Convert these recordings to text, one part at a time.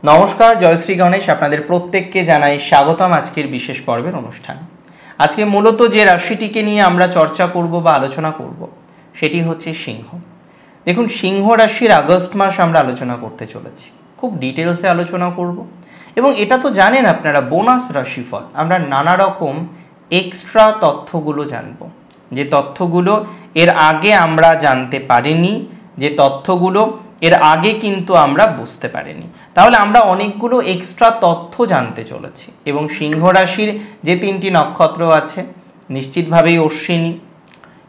নমস্কার, জয়শ্রী গণেশ আপনাদের প্রত্যেককে জানাই স্বাগতম আজকের বিশেষ পর্বের অনুষ্ঠানে। আজকে মূলত যে রাশিটিকে নিয়ে আমরা চর্চা করব বা আলোচনা করব সেটি হচ্ছে সিংহ। দেখুন, সিংহ রাশির আগস্ট মাস আমরা আলোচনা করতে চলেছি, খুব ডিটেলসে আলোচনা করব। এবং এটা তো জানেন আপনারা, বোনাস রাশিফল আমরা নানা রকম এক্সট্রা তথ্যগুলো জানব, যে তথ্যগুলো এর আগে আমরা জানতে পারিনি, যে তথ্যগুলো এর আগে কিন্তু আমরা বুঝতে পারিনি। তাহলে আমরা অনেকগুলো এক্সট্রা তথ্য জানতে চলেছি। এবং সিংহ রাশির যে তিনটি নক্ষত্র আছে নিশ্চিতভাবেই অশ্বিনী,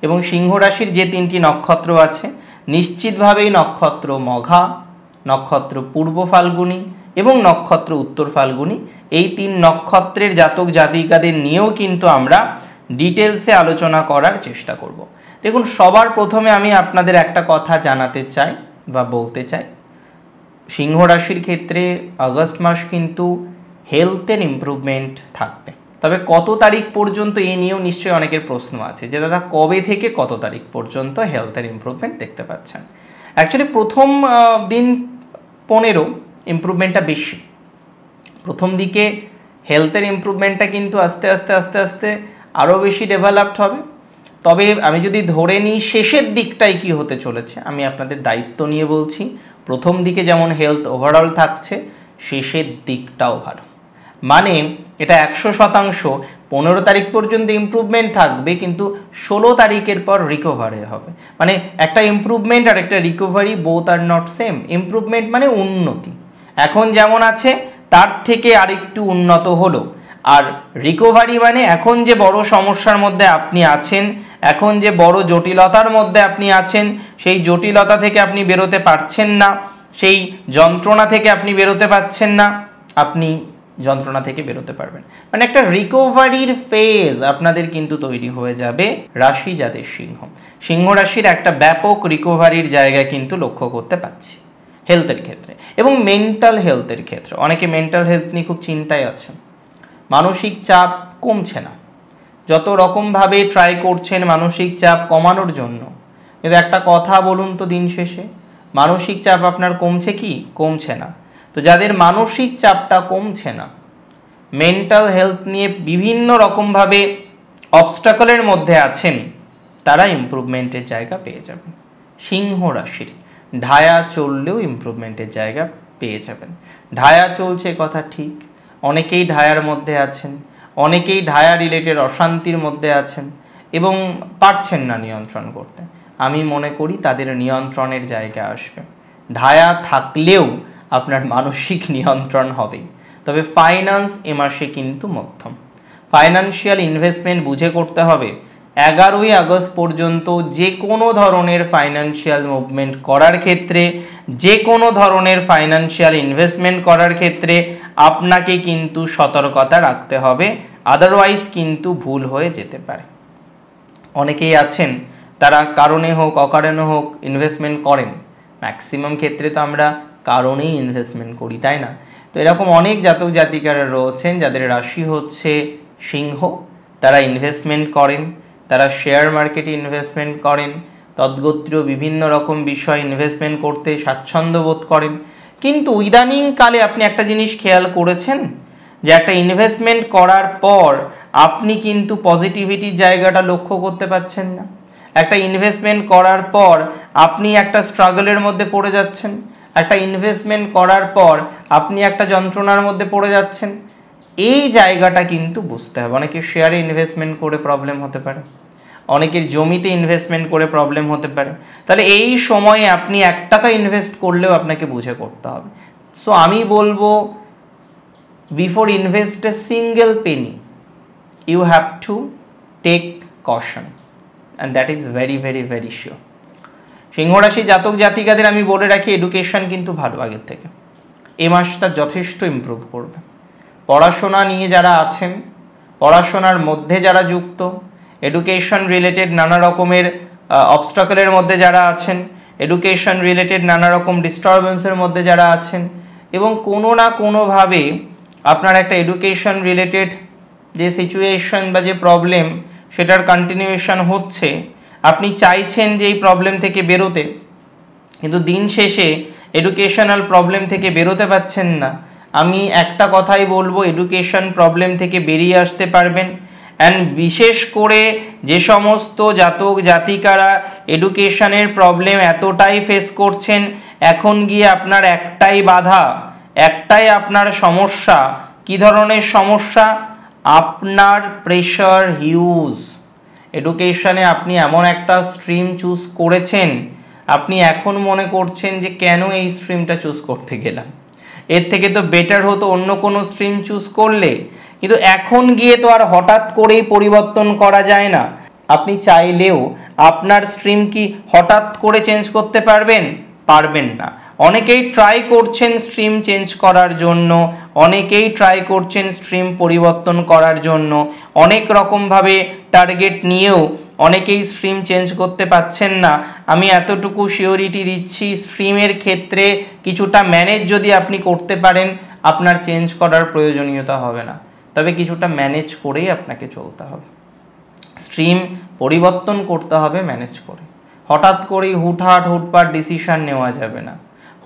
এবং সিংহ রাশির যে তিনটি নক্ষত্র আছে নিশ্চিতভাবেই নক্ষত্র মঘা, নক্ষত্র পূর্ব ফাল্গুনী এবং নক্ষত্র উত্তর ফাল্গুনী, এই তিন নক্ষত্রের জাতক জাতিকাদের নিয়েও কিন্তু আমরা ডিটেলসে আলোচনা করার চেষ্টা করব। দেখুন, সবার প্রথমে আমি আপনাদের একটা কথা জানাতে চাই বা বলতে চাই, সিংহ রাশির ক্ষেত্রে আগস্ট মাস কিন্তু হেলথের ইমপ্রুভমেন্ট থাকবে। তবে কত তারিখ পর্যন্ত এই নিয়েও নিশ্চয়ই অনেকের প্রশ্ন আছে, যে দাদা কবে থেকে কত তারিখ পর্যন্ত হেলথের ইমপ্রুভমেন্ট দেখতে পাচ্ছেন। অ্যাকচুয়ালি প্রথম দিন 15 ইমপ্রুভমেন্টটা বেশি। প্রথম দিকে হেলথের ইমপ্রুভমেন্টটা কিন্তু আস্তে আস্তে আরও বেশি ডেভেলপড হবে। তবে আমি যদি ধরে নিই শেষের দিকটাই কি হতে চলেছে, আমি আপনাদের দায়িত্ব নিয়ে বলছি, প্রথম দিকে যেমন হেলথ ওভারঅল থাকছে, শেষের দিকটাও ভালো। মানে এটা 100% 15 তারিখ পর্যন্ত ইমপ্রুভমেন্ট থাকবে, কিন্তু 16 তারিখের পর রিকভারি হবে। মানে একটা ইমপ্রুভমেন্ট আর একটা recovery both are not same. Improvement মানে উন্নতি, এখন যেমন আছে তার থেকে আরেকটু উন্নত হলো। আর রিকভারি মানে এখন যে বড় সমস্যার মধ্যে আপনি আছেন, এখন যে বড় জটিলতার মধ্যে আপনি আছেন, সেই জটিলতা থেকে আপনি বেরোতে পারছেন না, সেই যন্ত্রণা থেকে আপনি বেরোতে পারছেন না, আপনি যন্ত্রণা থেকে বেরোতে পারবেন। মানে একটা রিকভারির ফেজ আপনাদের কিন্তু তৈরি হয়ে যাবে। রাশি যাদের সিংহ, সিংহ রাশির একটা ব্যাপক রিকভারির জায়গা কিন্তু লক্ষ্য করতে পাচ্ছি হেলথের ক্ষেত্রে। এবং মেন্টাল হেলথের ক্ষেত্রে অনেকে মেন্টাল হেলথ নিয়ে খুব চিন্তায় আছেন। মানসিক চাপ কমছে না, যত রকমভাবে ট্রাই করছেন মানসিক চাপ কমানোর জন্য, কিন্তু একটা কথা বলুন তো, দিন শেষে মানসিক চাপ আপনার কমছে কি? কমছে না। তো যাদের মানসিক চাপটা কমছে না, মেন্টাল হেলথ নিয়ে বিভিন্ন রকমভাবে অবস্টাকলের মধ্যে আছেন, তারা ইমপ্রুভমেন্টের জায়গা পেয়ে যাবেন। সিংহ রাশির ঢায়া চললেও ইমপ্রুভমেন্টের জায়গা পেয়ে যাবেন। ঢায়া চলছে কথা ঠিক, অনেকেই ঢায়ার মধ্যে আছেন, অনেকেই ঢায়া রিলেটেড অশান্তির মধ্যে আছেন এবং পারছেন না নিয়ন্ত্রণ করতে। আমি মনে করি তাদের নিয়ন্ত্রণের জায়গা আসবে। ঢায়া থাকলেও আপনার মানসিক নিয়ন্ত্রণ হবেই। তবে ফাইন্যান্স এ মাসে কিন্তু মধ্যম। ফাইন্যান্সিয়াল ইনভেস্টমেন্ট বুঝে করতে হবে। 11ই আগস্ট পর্যন্ত যে কোনো ধরনের ফাইন্যান্সিয়াল মুভমেন্ট করার ক্ষেত্রে, যে কোনো ধরনের ফাইন্যান্সিয়াল ইনভেস্টমেন্ট করার ক্ষেত্রে আপনাকে কিন্তু সতর্কতা রাখতে হবে, আদারওয়াইজ কিন্তু ভুল হয়ে যেতে পারে। অনেকেই আছেন তারা কারণে হোক অকারণে হোক ইনভেস্টমেন্ট করেন, ম্যাক্সিমাম ক্ষেত্রে তো আমরা কারণেই ইনভেস্টমেন্ট করি, তাই না? তো এরকম অনেক জাতক জাতিকারা রয়েছেন যাদের রাশি হচ্ছে সিংহ, তারা ইনভেস্টমেন্ট করেন, তারা শেয়ার মার্কেটে ইনভেস্টমেন্ট করেন, তদ্গোত্রীয় বিভিন্ন রকম বিষয় ইনভেস্টমেন্ট করতে স্বাচ্ছন্দ্য বোধ করেন। কিন্তু ইদানিংকালে আপনি একটা জিনিস খেয়াল করেছেন, যে একটা ইনভেস্টমেন্ট করার পর আপনি কিন্তু পজিটিভিটির জায়গাটা লক্ষ্য করতে পারছেন না। একটা ইনভেস্টমেন্ট করার পর আপনি একটা স্ট্রাগলের মধ্যে পড়ে যাচ্ছেন, একটা ইনভেস্টমেন্ট করার পর আপনি একটা যন্ত্রণার মধ্যে পড়ে যাচ্ছেন। এই জায়গাটা কিন্তু বুঝতে হবে। অনেকের শেয়ারে ইনভেস্টমেন্ট করে প্রবলেম হতে পারে, অনেকের জমিতে ইনভেস্টমেন্ট করে প্রবলেম হতে পারে। তাহলে এই সময়ে আপনি 1 টাকা ইনভেস্ট করলেও আপনাকে বুঝে করতে হবে। সো আমি বলবো, before invest a single penny you have to take caution, and that is very very very sure. সিংহ রাশি জাতক জাতিকাদের আমি বলে রাখি, এডুকেশন কিন্তু ভালো আগের থেকে, এই মাসটা যথেষ্ট ইমপ্রুভ করবে। পড়াশোনা নিয়ে যারা আছেন, পড়াশোনার মধ্যে যারা যুক্ত, এডুকেশন রিলেটেড নানা রকমের অবস্টাকলের মধ্যে যারা আছেন, এডুকেশন রিলেটেড নানা রকম ডিস্টারবেন্সের মধ্যে যারা আছেন, এবং কোনো না কোনোভাবে আপনার একটা এডুকেশন রিলেটেড যে সিচুয়েশন বা যে প্রবলেম সেটার কন্টিনিউয়েশন হচ্ছে, আপনি চাইছেন যে এই প্রবলেম থেকে বেরোতে, কিন্তু দিন শেষে এডুকেশনাল প্রবলেম থেকে বেরোতে পারছেন না, আমি একটা কথাই বলবো, এডুকেশন প্রবলেম থেকে বেরিয়ে আসতে পারবেন। অ্যান্ড বিশেষ করে যে সমস্ত জাতক জাতিকারা এডুকেশনের প্রবলেম এতটাই ফেস করছেন, এখন গিয়ে আপনার একটাই বাধা, একটাই আপনার সমস্যা। কি ধরনের সমস্যা? আপনার প্রেশার হিউজ। এডুকেশনে আপনি এমন একটা স্ট্রিম চুজ করেছেন, আপনি এখন মনে করছেন যে কেন এই স্ট্রিমটা চুজ করতে গেলাম, এর থেকে তো বেটার হতো অন্য কোনো স্ট্রিম চুজ করলে। কিন্তু এখন গিয়ে তো আর হঠাৎ করেই পরিবর্তন করা যায় না। আপনি চাইলেও আপনার স্ট্রিম কি হঠাৎ করে চেঞ্জ করতে পারবেন? পারবেন না। অনেকেই ট্রাই করছেন স্ট্রিম চেঞ্জ করার জন্য, অনেকেই ট্রাই করছেন স্ট্রিম পরিবর্তন করার জন্য, অনেক রকমভাবে টার্গেট নিয়েও অনেকেই স্ট্রিম চেঞ্জ করতে পারছেন না। আমি এতটুকু সিওরিটি দিচ্ছি, স্ট্রিমের ক্ষেত্রে কিছুটা ম্যানেজ যদি আপনি করতে পারেন, আপনার চেঞ্জ করার প্রয়োজনীয়তা হবে না। তবে কিছুটা ম্যানেজ করেই আপনাকে চলতে হবে। স্ট্রিম পরিবর্তন করতে হবে ম্যানেজ করে। হঠাৎ করেই হুটপাট ডিসিশন নেওয়া যাবে না।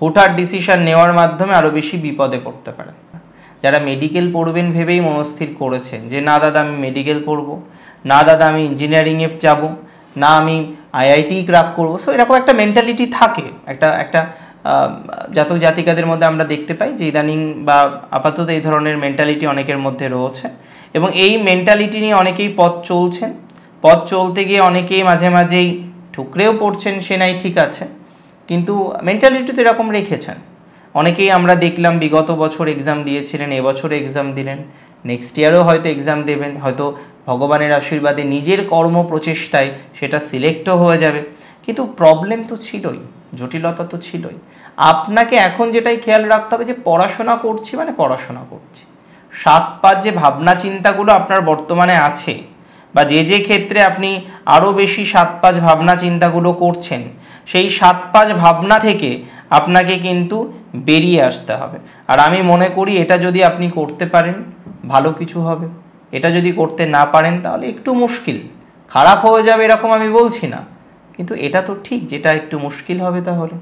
হুটহাট ডিসিশন নেওয়ার মাধ্যমে আরও বেশি বিপদে পড়তে পারেন। যারা মেডিকেল পড়বেন ভেবেই মনস্থির করেছেন যে না দাদা আমি মেডিকেল পড়বো, না দাদা আমি ইঞ্জিনিয়ারিংয়ে যাব, না আমি আইআইটি ক্র্যাক করবো, সো এরকম একটা মেন্টালিটি থাকে, একটা জাতক জাতিকাদের মধ্যে আমরা দেখতে পাই যে ইদানিং বা আপাতত এই ধরনের মেন্টালিটি অনেকের মধ্যে রয়েছে। এবং এই মেন্টালিটি নিয়ে অনেকেই পথ চলছেন। পথ চলতে গিয়ে অনেকেই মাঝে মাঝেই ঠুকরেও পড়ছেন, সে নাই ঠিক আছে, কিন্তু মেন্টালিটি তো এরকম রেখেছেন। অনেকেই আমরা দেখলাম বিগত বছর এক্সাম দিয়েছিলেন, এবছর এক্সাম দিলেন, নেক্সট ইয়ারেও হয়তো এক্সাম দেবেন, হয়তো ভগবানের আশীর্বাদে নিজের কর্ম প্রচেষ্টায় সেটা সিলেক্টও হয়ে যাবে। কিন্তু প্রবলেম তো ছিলই, জটিলতা তো ছিলই। আপনাকে এখন যেটাই খেয়াল রাখতে হবে যে পড়াশোনা করছি মানে পড়াশোনা করছি। 7-5 যে ভাবনা চিন্তাগুলো আপনার বর্তমানে আছে, বা যে ক্ষেত্রে আপনি আরও বেশি 7-5 ভাবনা চিন্তাগুলো করছেন, সেই 7-5 ভাবনা থেকে আপনাকে কিন্তু বেরিয়ে আসতে হবে। আর আমি মনে করি এটা যদি আপনি করতে পারেন ভালো কিছু হবে, এটা যদি করতে না পারেন তাহলে একটু মুশকিল, খারাপ হয়ে যাবে এরকম আমি বলছি না, কিন্তু এটা তো ঠিক যেটা একটু মুশকিল হবে তাহলে,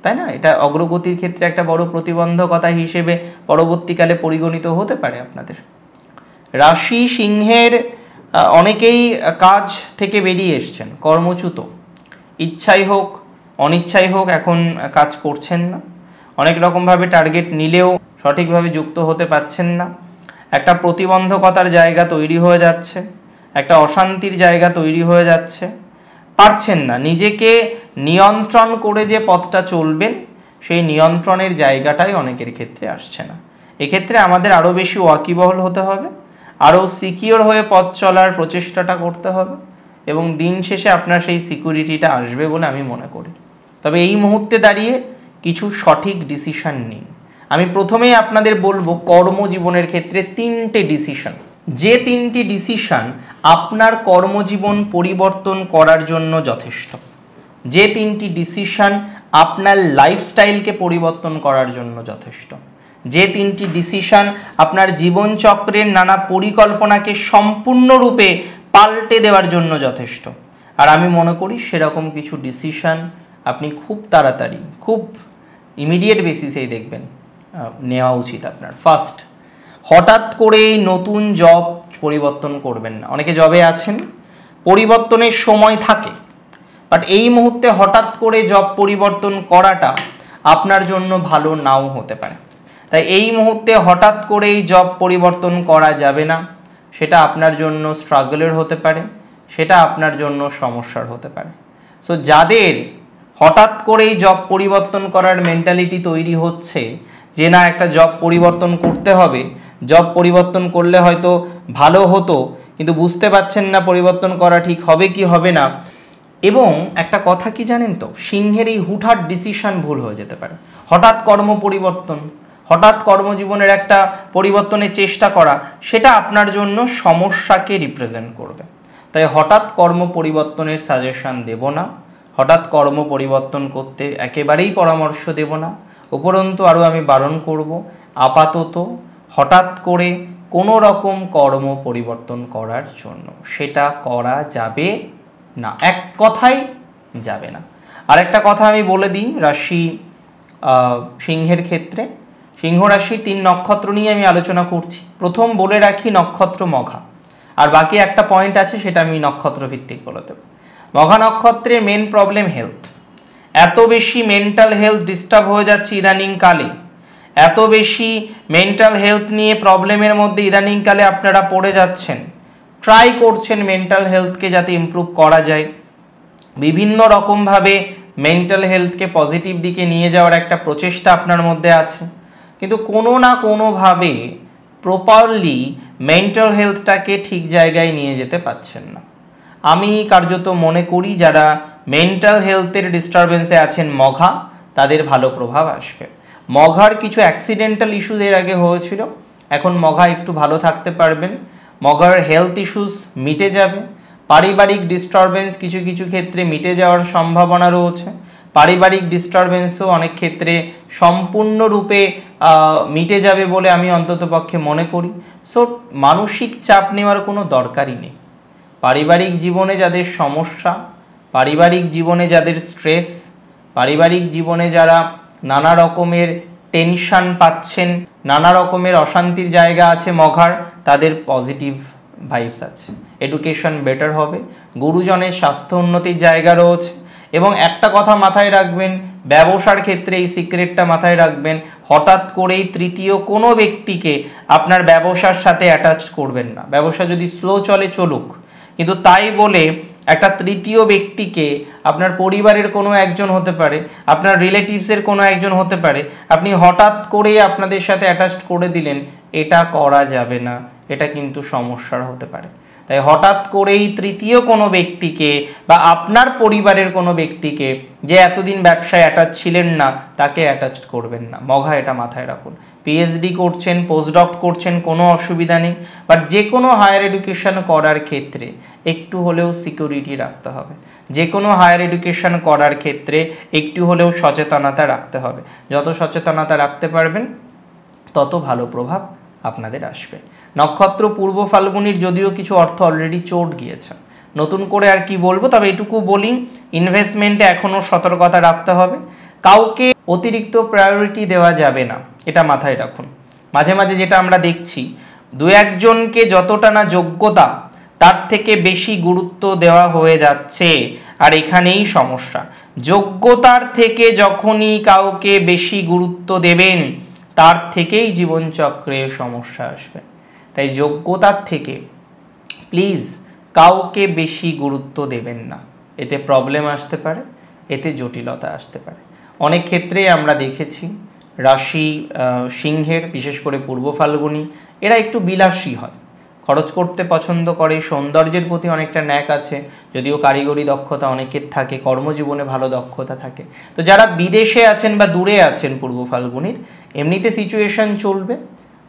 তাই না? এটা অগ্রগতির ক্ষেত্রে একটা বড় প্রতিবন্ধকতা হিসেবে পরবর্তীকালে পরিগণিত হতে পারে আপনাদের। রাশি সিংহের অনেকেই কাজ থেকে বেরিয়ে এসছেন, কর্মচ্যুত, ইচ্ছাই হোক অনিচ্ছাই হোক এখন কাজ করছেন না। অনেক রকমভাবে টার্গেট নিলেও সঠিকভাবে যুক্ত হতে পারছেন না। একটা প্রতিবন্ধকতার জায়গা তৈরি হয়ে যাচ্ছে, একটা অশান্তির জায়গা তৈরি হয়ে যাচ্ছে, পারছেন না নিজেকে নিয়ন্ত্রণ করে যে পথটা চলবেন সেই নিয়ন্ত্রণের জায়গাটাই অনেকের ক্ষেত্রে আসছে না। এক্ষেত্রে আমাদের আরও বেশি ওয়াকিবহল হতে হবে, আরও সিকিওর হয়ে পথ চলার প্রচেষ্টাটা করতে হবে, এবং দিন শেষে আপনার সেই সিকিউরিটিটা আসবে বলে আমি মনে করি। তবে এই মুহূর্তে দাঁড়িয়ে কিছু সঠিক ডিসিশন নিন। আমি প্রথমেই আপনাদের বলবো কর্মজীবনের ক্ষেত্রে 3টে ডিসিশন, যে 3টি ডিসিশন আপনার কর্মজীবন পরিবর্তন করার জন্য যথেষ্ট, যে 3টি ডিসিশন আপনার লাইফস্টাইলকে পরিবর্তন করার জন্য যথেষ্ট, যে 3টি ডিসিশন আপনার জীবনচক্রের নানা পরিকল্পনাকে সম্পূর্ণরূপে পাল্টে দেওয়ার জন্য যথেষ্ট। আর আমি মনে করি সেরকম কিছু ডিসিশন আপনি খুব তাড়াতাড়ি, খুব ইমিডিয়েট বেসিসেই দেখবেন নেওয়া উচিত আপনার। ফার্স্ট, হঠাৎ করেই নতুন জব পরিবর্তন করবেন না। অনেকে জবে আছেন, পরিবর্তনের সময় থাকে, বাট এই মুহূর্তে হঠাৎ করে জব পরিবর্তন করাটা আপনার জন্য ভালো নাও হতে পারে। তাই এই মুহূর্তে হঠাৎ করেই জব পরিবর্তন করা যাবে না, সেটা আপনার জন্য স্ট্রাগলের হতে পারে, সেটা আপনার জন্য সমস্যার হতে পারে। সো যাদের হঠাৎ করেই জব পরিবর্তন করার মেন্টালিটি তৈরি হচ্ছে যে না একটা জব পরিবর্তন করতে হবে, জব পরিবর্তন করলে হয়তো ভালো হতো, কিন্তু বুঝতে পারছেন না পরিবর্তন করা ঠিক হবে কি হবে না, এবং একটা কথা কি জানেন তো, সিংহের এই হুটহাট ডিসিশন ভুল হয়ে যেতে পারে। হঠাৎ কর্ম পরিবর্তন, হঠাৎ কর্মজীবনের একটা পরিবর্তনের চেষ্টা করা, সেটা আপনার জন্য সমস্যাকে রিপ্রেজেন্ট করবে। তাই হঠাৎ কর্ম পরিবর্তনের সাজেশন দেব না, হঠাৎ কর্ম পরিবর্তন করতে একেবারেই পরামর্শ দেব না। উপরন্তু আরও আমি বারণ করব, আপাতত হঠাৎ করে কোনো রকম কর্ম পরিবর্তন করার জন্য সেটা করা যাবে না, এক কথাই যাবে না। আরেকটা কথা আমি বলে দিই রাশি সিংহের ক্ষেত্রে। সিংহ রাশির 3 নক্ষত্র নিয়ে আমি আলোচনা করছি। প্রথম বলে রাখি নক্ষত্র মঘা, আর বাকি একটা পয়েন্ট আছে সেটা আমি নক্ষত্র ভিত্তিক বলে দেব। মঘা নক্ষত্রের মেন প্রবলেম হেলথ। এত বেশি মেন্টাল হেলথ ডিস্টার্ব হয়ে যাচ্ছে ইদানিংকালে, এত বেশি মেন্টাল হেলথ নিয়ে প্রবলেমের মধ্যে ইদানিংকালে আপনারা পড়ে যাচ্ছেন। ট্রাই করছেন মেন্টাল হেলথকে যাতে ইমপ্রুভ করা যায়, বিভিন্ন রকমভাবে মেন্টাল হেলথকে পজিটিভ দিকে নিয়ে যাওয়ার একটা প্রচেষ্টা আপনার মধ্যে আছে, কিন্তু কোনো না কোনোভাবে প্রপারলি মেন্টাল হেলথটাকে ঠিক জায়গায় নিয়ে যেতে পারছেন না। আমি কার্যত মনে করি যারা মেন্টাল হেলথের ডিস্টারবেন্সে আছেন মঘা, তাদের ভালো প্রভাব আসবে। মঘার কিছু অ্যাক্সিডেন্টাল ইস্যুস এর আগে হয়েছিল, এখন মঘা একটু ভালো থাকতে পারবেন। মঘার হেলথ ইস্যুস মিটে যাবে, পারিবারিক ডিস্টারবেন্স কিছু কিছু ক্ষেত্রে মিটে যাওয়ার সম্ভাবনা রয়েছে। পারিবারিক ডিস্টারবেন্সও অনেক ক্ষেত্রে সম্পূর্ণরূপে মিটে যাবে বলে আমি অন্ততপক্ষে মনে করি। সো মানসিক চাপ নেওয়ার কোনো দরকারই নেই। পারিবারিক জীবনে যাদের সমস্যা, পারিবারিক জীবনে যাদের স্ট্রেস, পারিবারিক জীবনে যারা নানা রকমের টেনশন পাচ্ছেন, নানা রকমের অশান্তির জায়গা আছে মঘার, তাদের পজিটিভ ভাইবস আছে। এডুকেশন বেটার হবে, গুরুজনের স্বাস্থ্য উন্নতির জায়গা রয়েছে। এবং একটা কথা মাথায় রাখবেন, ব্যবসার ক্ষেত্রে এই সিক্রেটটা মাথায় রাখবেন, হঠাৎ করেই তৃতীয় কোনো ব্যক্তিকে আপনার ব্যবসার সাথে অ্যাটাচ করবেন না। ব্যবসা যদি স্লো চলে চলুক, কিন্তু তাই বলে একটা তৃতীয় ব্যক্তিকে, আপনার পরিবারের কোনো একজন হতে পারে, আপনার রিলেটিভসের কোনো একজন হতে পারে, আপনি হঠাৎ করেই আপনাদের সাথে অ্যাটাচড করে দিলেন, এটা করা যাবে না, এটা কিন্তু সমস্যার হতে পারে। তাই হঠাৎ করেই তৃতীয় কোনো ব্যক্তিকে বা আপনার পরিবারের কোনো ব্যক্তিকে, যে এতদিন ব্যবসায় অ্যাটাচ ছিলেন না, তাকে অ্যাটাচ করবেন না মঘা, এটা মাথায় রাখুন। পিএইচডি করছেন, পোস্টডক করছেন, কোনো অসুবিধা নেই, বাট যে কোনো হায়ার এডুকেশন করার ক্ষেত্রে একটু হলেও সিকিউরিটি রাখতে হবে। যে কোনো হায়ার এডুকেশন করার ক্ষেত্রে একটু হলেও সচেতনতা রাখতে হবে। যত সচেতনতা রাখতে পারবেন তত ভালো প্রভাব আপনাদের আসবে। নক্ষত্র পূর্ব ফাল্গুনির যদিও কিছু অর্থ অলরেডি চোট গিয়েছে, নতুন করে আর কি বলবো, তবে এটুকু বলি, ইনভেস্টমেন্টে এখনও সতর্কতা রাখতে হবে। কাউকে অতিরিক্ত প্রায়োরিটি দেওয়া যাবে না, এটা মাথায় রাখুন। মাঝে মাঝে যেটা আমরা দেখছি, দু একজনকে যতটা না যোগ্যতা, তার থেকে বেশি গুরুত্ব দেওয়া হয়ে যাচ্ছে, আর এখানেই সমস্যা। যোগ্যতার থেকে যখনই কাউকে বেশি গুরুত্ব দেবেন, তার থেকেই জীবনচক্রে সমস্যা আসবে। তাই যোগ্যতার থেকে প্লিজ কাউকে বেশি গুরুত্ব দেবেন না, এতে প্রবলেম আসতে পারে, এতে জটিলতা আসতে পারে। অনেক ক্ষেত্রেই আমরা দেখেছি রাশি সিংহের, বিশেষ করে পূর্ব ফাল্গুনি, এরা একটু বিলাসী হয়, খরচ করতে পছন্দ করে, সৌন্দর্যের প্রতি অনেকটা ন্যাক আছে, যদিও কারিগরি দক্ষতা অনেকের থাকে, কর্মজীবনে ভালো দক্ষতা থাকে। তো যারা বিদেশে আছেন বা দূরে আছেন পূর্ব ফাল্গুনির, এমনিতে সিচুয়েশন চলবে,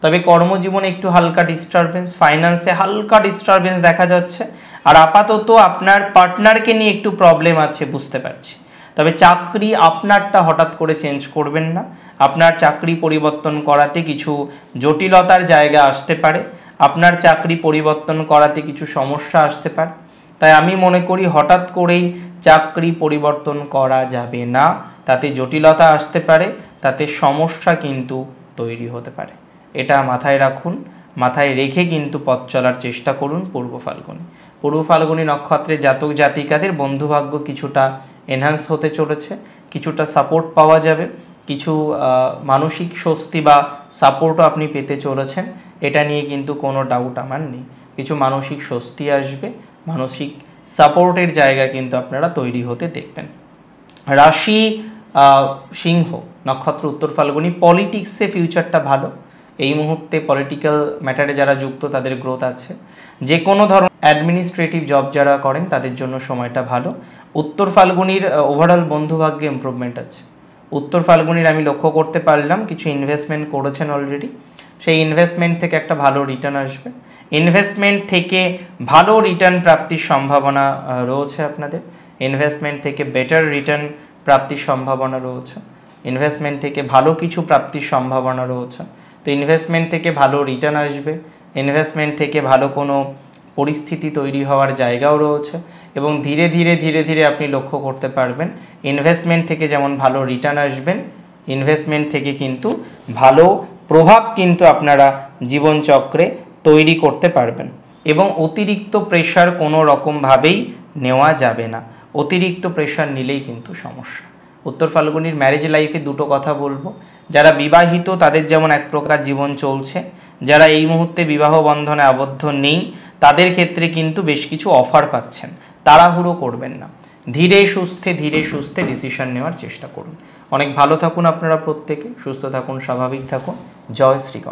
তবে কর্মজীবনে একটু হালকা ডিস্টারবেন্স, ফাইন্যান্সে হালকা ডিস্টারবেন্স দেখা যাচ্ছে, আর আপাতত আপনার পার্টনারকে নিয়ে একটু প্রবলেম আছে বুঝতে পারছি। তবে চাকরি আপনারটা হঠাৎ করে চেঞ্জ করবেন না, আপনার চাকরি পরিবর্তন করাতে কিছু জটিলতার জায়গা আসতে পারে, আপনার চাকরি পরিবর্তন করাতে কিছু সমস্যা আসতে পারে। তাই আমি মনে করি হঠাৎ করেই চাকরি পরিবর্তন করা যাবে না, তাতে জটিলতা আসতে পারে, তাতে সমস্যা কিন্তু তৈরি হতে পারে। এটা মাথায় রাখুন, মাথায় রেখে কিন্তু পথ চলার চেষ্টা করুন। পূর্ব ফাল্গুনি, পূর্ব ফাল্গুনি নক্ষত্রের জাতক জাতিকাদের বন্ধুভাগ্য কিছুটা এনহান্স হতে চলেছে, কিছুটা সাপোর্ট পাওয়া যাবে, কিছু মানসিক স্বস্তি বা সাপোর্টও আপনি পেতে চলেছেন, এটা নিয়ে কিন্তু কোনো ডাউট আমার নেই। কিছু মানসিক স্বস্তি আসবে, মানসিক সাপোর্টের জায়গা কিন্তু আপনারা তৈরি হতে দেখবেন। রাশি সিংহ, নক্ষত্র উত্তর ফাল্গুনি, পলিটিক্সে ফিউচারটা ভালো। এই মুহূর্তে পলিটিক্যাল ম্যাটারে যারা যুক্ত তাদের গ্রোথ আছে। যে কোনো ধরনের অ্যাডমিনিস্ট্রেটিভ জব যারা করেন তাদের জন্য সময়টা ভালো। উত্তর ফাল্গুনির ওভারঅল বন্ধুভাগ্যে ইমপ্রুভমেন্ট আছে। উত্তর ফাল্গুনির আমি লক্ষ্য করতে পারলাম কিছু ইনভেস্টমেন্ট করেছেন অলরেডি, সেই ইনভেস্টমেন্ট থেকে একটা ভালো রিটার্ন আসবে। ইনভেস্টমেন্ট থেকে ভালো রিটার্ন প্রাপ্তির সম্ভাবনা রয়েছে আপনাদের, ইনভেস্টমেন্ট থেকে বেটার রিটার্ন প্রাপ্তির সম্ভাবনা রয়েছে, ইনভেস্টমেন্ট থেকে ভালো কিছু প্রাপ্তির সম্ভাবনা রয়েছে। তো ইনভেস্টমেন্ট থেকে ভালো রিটার্ন আসবে, ইনভেস্টমেন্ট থেকে ভালো কোনো পরিস্থিতি তৈরি হওয়ার জায়গাও রয়েছে, এবং ধীরে ধীরে ধীরে ধীরে আপনি লক্ষ্য করতে পারবেন ইনভেস্টমেন্ট থেকে যেমন ভালো রিটার্ন আসবেন, ইনভেস্টমেন্ট থেকে কিন্তু ভালো প্রভাব কিন্তু আপনারা জীবনচক্রে তৈরি করতে পারবেন। এবং অতিরিক্ত প্রেশার কোনো রকমভাবেই নেওয়া যাবে না, অতিরিক্ত প্রেশার নিলেই কিন্তু সমস্যা। উত্তর ফাল্গুনির ম্যারেজ লাইফে দুটো কথা বলবো, যারা বিবাহিত তাদের যেমন এক প্রকার জীবন চলছে, যারা এই মুহূর্তে বিবাহ বন্ধনে আবদ্ধ নেই তাদের ক্ষেত্রে কিন্তু বেশ কিছু অফার পাচ্ছেন। তাড়াহুড়ো করবেন না, ধীরে সুস্থে ডিসিশন নেওয়ার চেষ্টা করুন। অনেক ভালো থাকুন আপনারা প্রত্যেকে, সুস্থ থাকুন, স্বাভাবিক থাকুন। জয় শ্রী গণেশ।